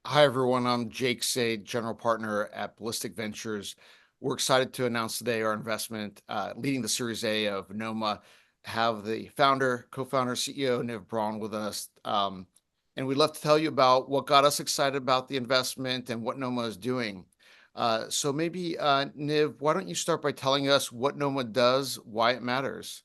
Hi, everyone. I'm Jake Seid, general partner at Ballistic Ventures. We're excited to announce today our investment, leading the Series A of Noma. Have the founder, co-founder, CEO, Niv Braun with us. And we'd love to tell you about what got us excited about the investment and what Noma is doing. So maybe, Niv, why don't you start by telling us what Noma does, why it matters?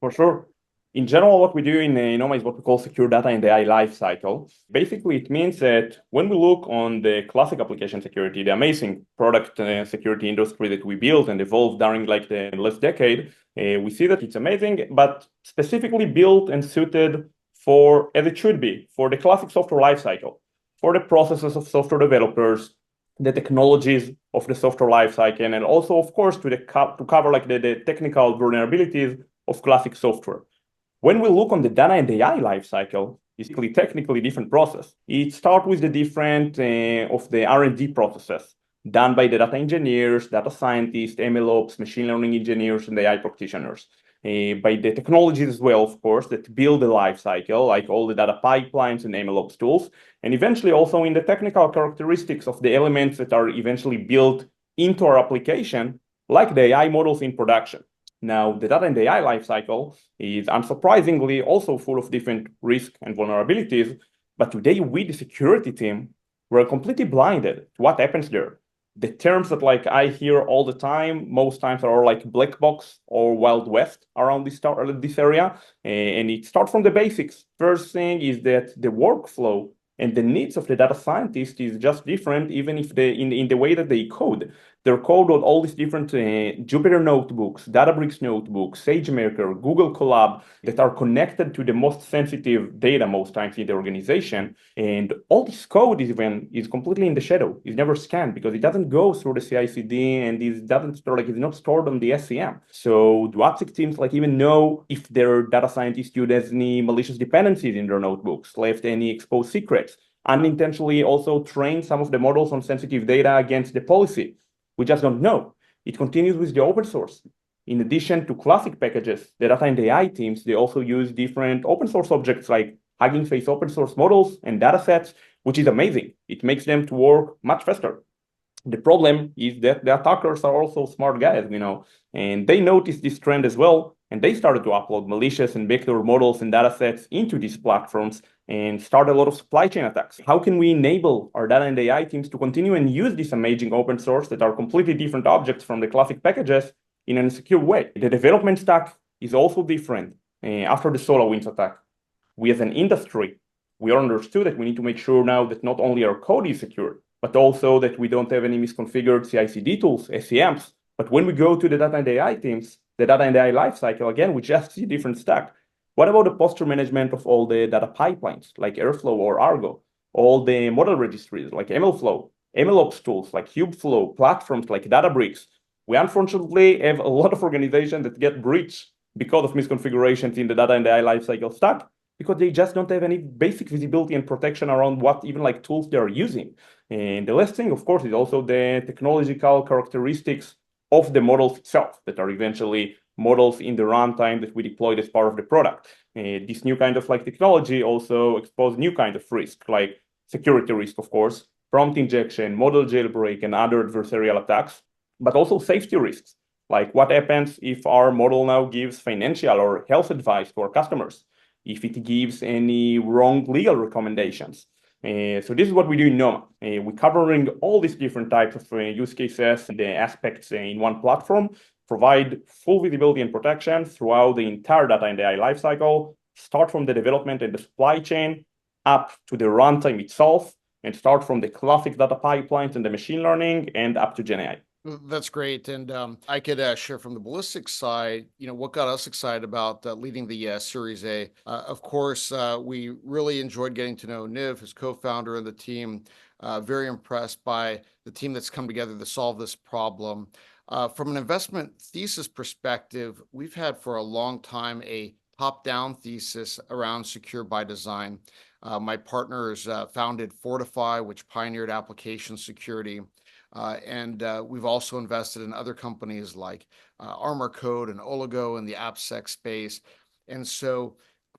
For sure. In general, what we do in Noma is what we call secure data in the AI lifecycle. Basically, it means that when we look on the classic application security, the amazing product security industry that we built and evolved during like the last decade, we see that it's amazing, but specifically built and suited for, as it should be, for the classic software lifecycle, for the processes of software developers, the technologies of the software lifecycle, and also, of course, to cover like the technical vulnerabilities of classic software. When we look on the data and AI lifecycle, it's a technically different process. It starts with the different of the R&D processes done by the data engineers, data scientists, MLOps, machine learning engineers, and AI practitioners. By the technologies as well, of course, that build the lifecycle, like all the data pipelines and MLOps tools, and eventually also in the technical characteristics of the elements that are eventually built into our application, like the AI models in production. Now, the data and the AI lifecycle is unsurprisingly also full of different risks and vulnerabilities. But today, we, the security team, we're completely blinded to what happens there. The terms that like I hear all the time, most times are like black box or Wild West around this area. And it starts from the basics. First thing is that the workflow and the needs of the data scientist is just different, even if in the way that they code. Their code on all these different Jupyter notebooks, Databricks notebooks, SageMaker, Google Colab that are connected to the most sensitive data most times in the organization. And all this code is completely in the shadow. It's never scanned because it doesn't go through the CI/CD and it doesn't store like it's not stored on the SCM. So do AppSec teams like even know if their data scientists used any malicious dependencies in their notebooks, left any exposed secrets, unintentionally also train some of the models on sensitive data against the policy? We just don't know. It continues with the open source. In addition to classic packages, the data and AI teams, they also use different open source objects like Hugging Face open source models and datasets, which is amazing. It makes them to work much faster. The problem is that the attackers are also smart guys, and they noticed this trend as well, and they started to upload malicious and backdoor models and datasets into these platforms and start a lot of supply chain attacks. How can we enable our data and AI teams to continue and use this amazing open source that are completely different objects from the classic packages in a secure way? The development stack is also different after the SolarWinds attack. We as an industry, we understood that we need to make sure now that not only our code is secure, but also that we don't have any misconfigured CI/CD tools, SCMs. But when we go to the data and AI teams, the data and AI lifecycle, again, we just see different stack. What about the posture management of all the data pipelines like Airflow or Argo? All the model registries like MLflow, MLOps tools like Kubeflow, platforms like Databricks. We unfortunately have a lot of organizations that get breached because of misconfigurations in the data and AI lifecycle stack, because they just don't have any basic visibility and protection around what even like tools they are using. And the last thing, of course, is also the technological characteristics of the models itself that are eventually models in the runtime that we deployed as part of the product. This new kind of like technology also expose new kind of risk, like security risk, of course, prompt injection, model jailbreak, and other adversarial attacks, but also safety risks, like what happens if our model now gives financial or health advice to our customers, if it gives any wrong legal recommendations. So this is what we do in Noma. We're covering all these different types of use cases, the aspects in one platform, provide full visibility and protection throughout the entire data and AI lifecycle, start from the development and the supply chain up to the runtime itself, and start from the classic data pipelines and the machine learning and up to Gen AI. That's great. And I could share from the ballistic side, what got us excited about leading the Series A. Of course, we really enjoyed getting to know Niv, his co-founder, and the team. Very impressed by the team that's come together to solve this problem. From an investment thesis perspective, we've had for a long time a top-down thesis around secure by design. My partners founded Fortify, which pioneered application security. And we've also invested in other companies like Armor Code and Oligo in the AppSec space. And so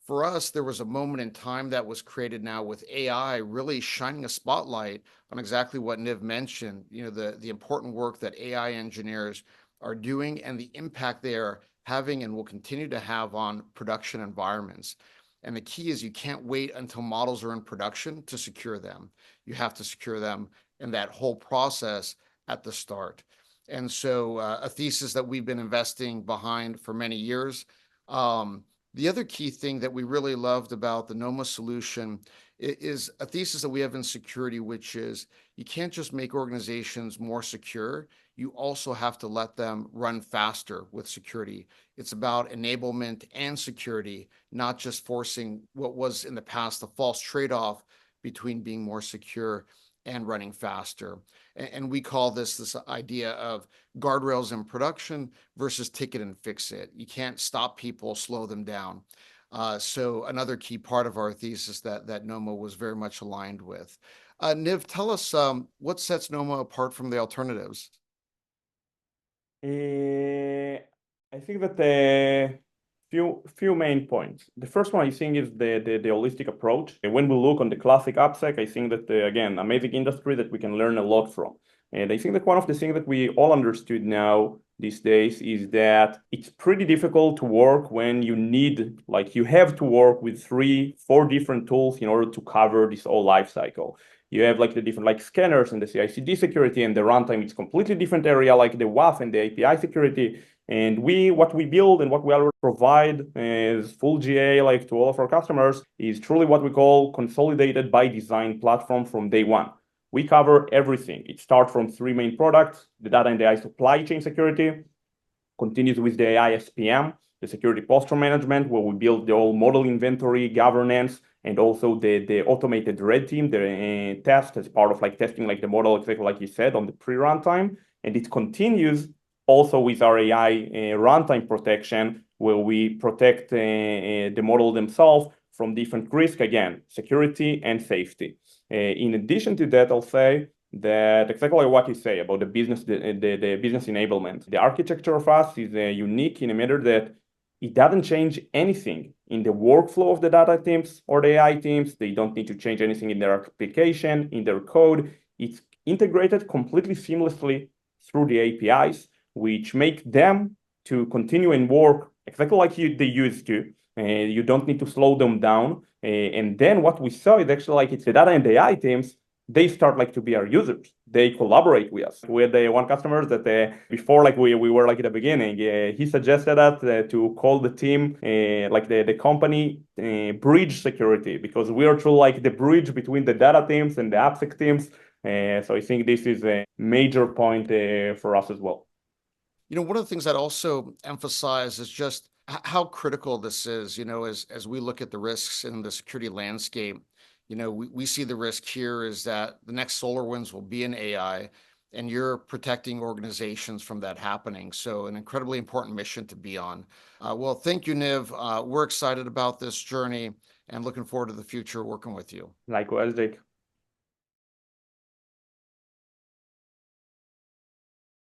For us, there was a moment in time that was created now with AI really shining a spotlight on exactly what Niv mentioned, the important work that AI engineers are doing and the impact they are having and will continue to have on production environments. And the key is you can't wait until models are in production to secure them. You have to secure them in that whole process at the start. And so a thesis that we've been investing behind for many years. The other key thing that we really loved about the Noma solution is a thesis that we have in security, which is you can't just make organizations more secure. You also have to let them run faster with security. It's about enablement and security, not just forcing what was in the past a false trade-off between being more secure and running faster. And we call this idea of guardrails in production versus ticket and fix it. You can't stop people, slow them down. So another key part of our thesis that Noma was very much aligned with. Niv, tell us what sets Noma apart from the alternatives? I think that the few main points. The first one I think is the holistic approach. When we look on the classic AppSec, I think that again, amazing industry that we can learn a lot from. And I think that one of the things that we all understood now these days is that it's pretty difficult to work when you need, like you have to work with 3-4 different tools in order to cover this whole life cycle. You have like the different like scanners and the CI/CD security, and the runtime is completely different area like the WAF and the API security. And what we build and what we already provide as full GA like to all of our customers is truly what we call consolidated by design platform from day one. We cover everything. It starts from 3 main products: the data and AI supply chain security, continues with the AI SPM, the security posture management, where we build the whole model inventory governance, and also the automated red team, the test as part of like testing like the model, exactly like you said, on the pre-runtime. And it continues also with our AI runtime protection, where we protect the model themselves from different risks, again, security and safety. In addition to that, I'll say that exactly what you say about the business enablement. The architecture of us is unique in a matter that it doesn't change anything in the workflow of the data teams or the AI teams. They don't need to change anything in their application, in their code. It's integrated completely seamlessly through the APIs, which make them to continue and work exactly like they used to. You don't need to slow them down. And then what we saw is actually like it's the data and the AI teams, they start like to be our users. They collaborate with us. We had one customer that before like we were like at the beginning, he suggested us to call the team like the company bridge security, because we are through like the bridge between the data teams and the AppSec teams. So I think this is a major point for us as well. One of the things I'd also emphasize is just how critical this is, as we look at the risks in the security landscape. We see the risk here is that the next SolarWinds will be in AI, and you're protecting organizations from that happening. So an incredibly important mission to be on. Well, thank you, Niv. We're excited about this journey and looking forward to the future working with you. Likewise, Jake.